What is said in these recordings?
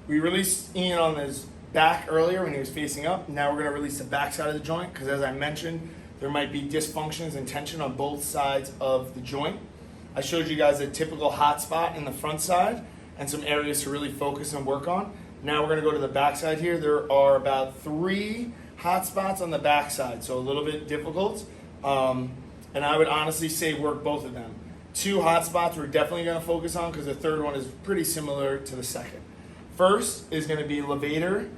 We released Ian on his back earlier when he was facing up. Now we're going to release the back side of the joint because, as I mentioned, there might be dysfunctions and tension on both sides of the joint. I showed you guys a typical hot spot in the front side and some areas to really focus and work on. Now we're going to go to the back side here. There are about 3 hot spots on the back side, so a little bit difficult. And I would honestly say work both of them. 2 hot spots we're definitely going to focus on because the third one is pretty similar to the second. First is going to be levator,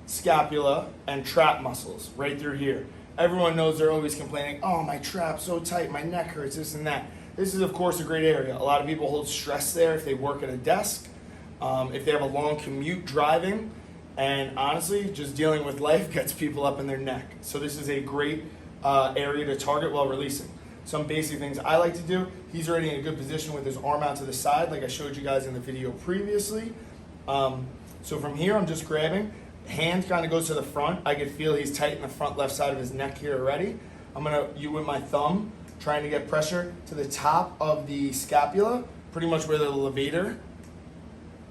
scapula, and trap muscles right through here. Everyone knows they're always complaining, oh, my trap's so tight, my neck hurts, this and that. This is, of course, a great area. A lot of people hold stress there if they work at a desk, if they have a long commute driving, and honestly, just dealing with life gets people up in their neck. So this is a great area to target while releasing. Some basic things I like to do. He's already in a good position with his arm out to the side, like I showed you guys in the video previously. So from here, I'm just grabbing. Hand kind of goes to the front. I can feel he's tight in the front left side of his neck here already. I'm going to, with my thumb, trying to get pressure to the top of the scapula, pretty much where the levator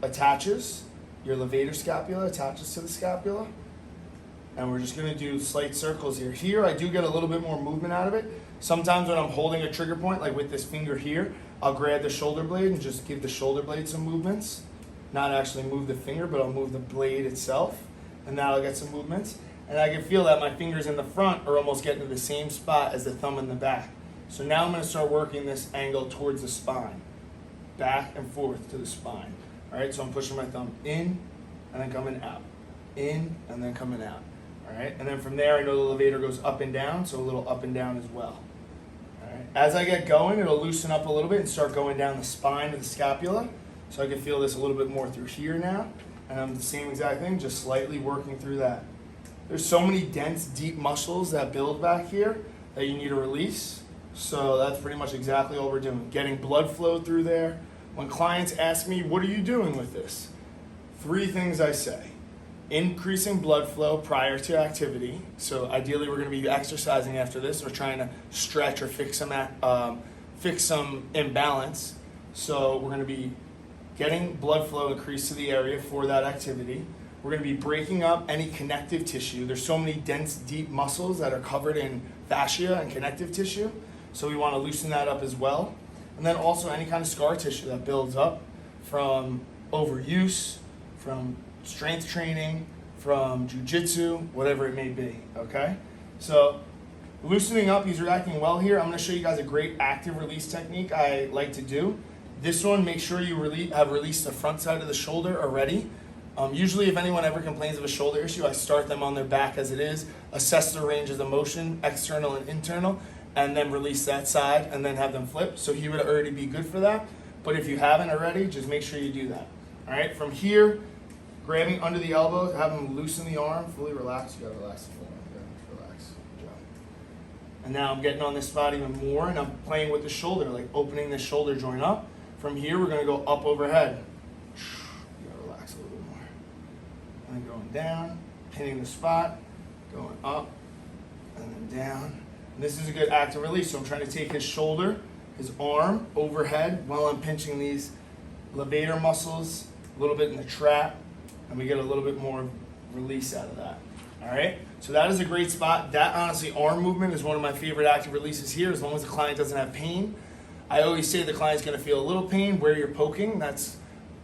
attaches. Your levator scapula attaches to the scapula. And we're just going to do slight circles here. Here, I do get a little bit more movement out of it. Sometimes when I'm holding a trigger point, like with this finger here, I'll grab the shoulder blade and just give the shoulder blade some movements. Not actually move the finger, but I'll move the blade itself. And now I'll get some movements. And I can feel that my fingers in the front are almost getting to the same spot as the thumb in the back. So now I'm going to start working this angle towards the spine. Back and forth to the spine. All right, so I'm pushing my thumb in and then coming out. In and then coming out. All right, and then from there I know the levator goes up and down, so a little up and down as well. All right, as I get going, it'll loosen up a little bit and start going down the spine of the scapula. So I can feel this a little bit more through here now. And I'm the same exact thing, just slightly working through that. There's so many dense, deep muscles that build back here that you need to release. So that's pretty much exactly all we're doing. Getting blood flow through there. When clients ask me, what are you doing with this? 3 things I say. Increasing blood flow prior to activity. So ideally we're going to be exercising after this or trying to stretch or fix some imbalance. So we're going to be getting blood flow increased to the area for that activity. We're going to be breaking up any connective tissue. There's so many dense, deep muscles that are covered in fascia and connective tissue. So we want to loosen that up as well. And then also any kind of scar tissue that builds up from overuse, from strength training, from jiu-jitsu, whatever it may be, okay? So loosening up, he's reacting well here. I'm going to show you guys a great active release technique I like to do. This one, make sure you have released the front side of the shoulder already. Usually if anyone ever complains of a shoulder issue, I start them on their back as it is, assess the ranges of motion, external and internal, and then release that side and then have them flip. So he would already be good for that. But if you haven't already, just make sure you do that. All right, from here, grabbing under the elbow, have him loosen the arm, fully relax. You gotta relax the full arm. Okay, relax. Good job. And now I'm getting on this spot even more, and I'm playing with the shoulder, like opening the shoulder joint up. From here, we're gonna go up overhead. You gotta relax a little bit more. And then going down, pinning the spot, going up, and then down. And this is a good active release. So I'm trying to take his shoulder, his arm overhead while I'm pinching these levator muscles, a little bit in the trap, and we get a little bit more release out of that. All right, so that is a great spot. That honestly, arm movement is one of my favorite active releases here, as long as the client doesn't have pain. I always say the client's gonna feel a little pain where you're poking. That's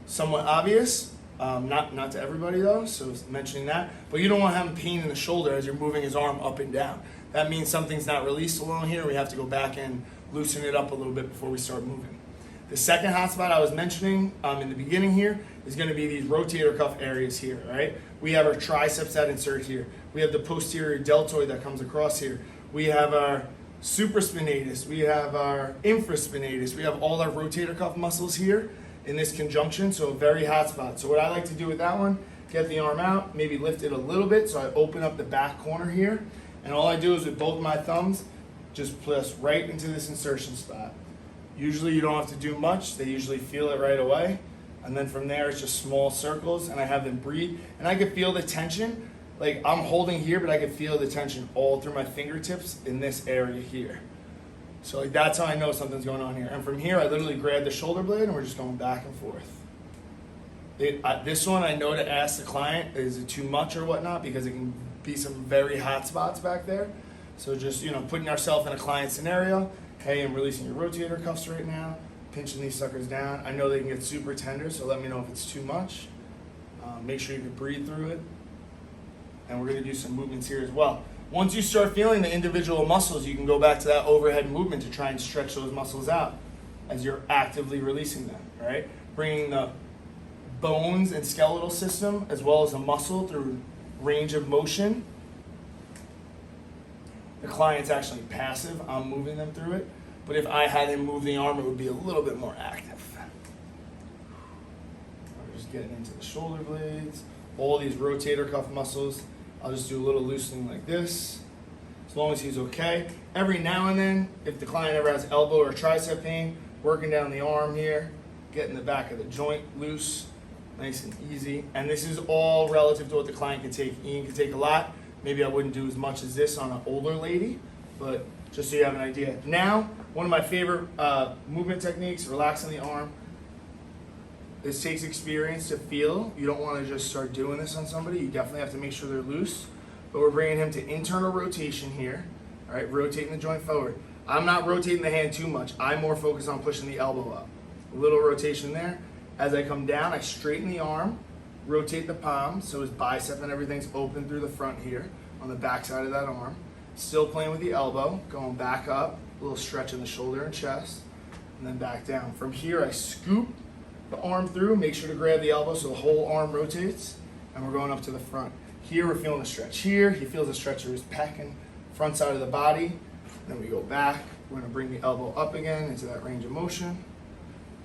somewhat obvious. Not to everybody though, so mentioning that. But you don't want to have pain in the shoulder as you're moving his arm up and down. That means something's not released along here. We have to go back and loosen it up a little bit before we start moving. The second hot spot I was mentioning in the beginning here is going to be these rotator cuff areas here, right? We have our triceps that insert here. We have the posterior deltoid that comes across here. We have our supraspinatus. We have our infraspinatus. We have all our rotator cuff muscles here in this conjunction, so a very hot spot. So what I like to do with that one, get the arm out, maybe lift it a little bit, so I open up the back corner here, and all I do is with both my thumbs, just press right into this insertion spot. Usually you don't have to do much, they usually feel it right away, and then from there it's just small circles, and I have them breathe, and I can feel the tension, like I'm holding here, but I can feel the tension all through my fingertips in this area here. So like that's how I know something's going on here. And from here, I literally grab the shoulder blade and we're just going back and forth. This one I know to ask the client, is it too much or whatnot, because it can be some very hot spots back there. So just, you know, putting ourselves in a client scenario. Hey, I'm releasing your rotator cuffs right now, pinching these suckers down. I know they can get super tender, so let me know if it's too much. Make sure you can breathe through it. And we're gonna do some movements here as well. Once you start feeling the individual muscles, you can go back to that overhead movement to try and stretch those muscles out as you're actively releasing them, all right? Bringing the bones and skeletal system as well as the muscle through range of motion. The client's actually passive, I'm moving them through it, but if I had him move the arm, it would be a little bit more active. We're just getting into the shoulder blades, all these rotator cuff muscles. I'll just do a little loosening like this, as long as he's okay. Every now and then, if the client ever has elbow or tricep pain, working down the arm here, getting the back of the joint loose, nice and easy. And this is all relative to what the client can take. Ian can take a lot. Maybe I wouldn't do as much as this on an older lady, but just so you have an idea. Now, one of my favorite movement techniques, relaxing the arm. This takes experience to feel. You don't want to just start doing this on somebody. You definitely have to make sure they're loose. But we're bringing him to internal rotation here. All right, rotating the joint forward. I'm not rotating the hand too much. I'm more focused on pushing the elbow up. A little rotation there. As I come down, I straighten the arm, rotate the palm, so his bicep and everything's open through the front here on the back side of that arm. Still playing with the elbow, going back up, a little stretch in the shoulder and chest, and then back down. From here, I scoop the arm through, make sure to grab the elbow so the whole arm rotates, and we're going up to the front. Here, we're feeling a stretch here. He feels a stretch through his pec and front side of the body. Then we go back. We're gonna bring the elbow up again into that range of motion.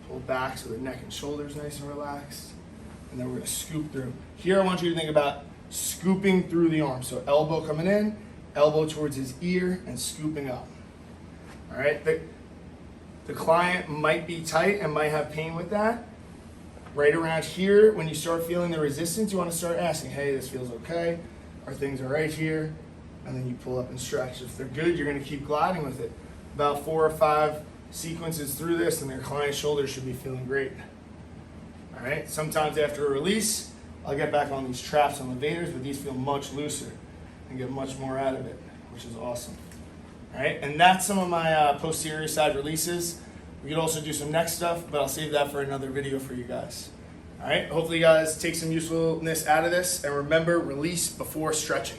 Pull back so the neck and shoulders nice and relaxed. And then we're gonna scoop through. Here I want you to think about scooping through the arm. So elbow coming in, elbow towards his ear, and scooping up. All right, the client might be tight and might have pain with that. Right around here, when you start feeling the resistance, you wanna start asking, hey, this feels okay? Are things all right here? And then you pull up and stretch. If they're good, you're gonna keep gliding with it. About 4 or 5 sequences through this, and their client's shoulders should be feeling great. All right, sometimes after a release, I'll get back on these traps and levators, but these feel much looser and get much more out of it, which is awesome. All right, and that's some of my posterior side releases. We could also do some neck stuff, but I'll save that for another video for you guys. All right, hopefully you guys take some usefulness out of this, and remember, release before stretching.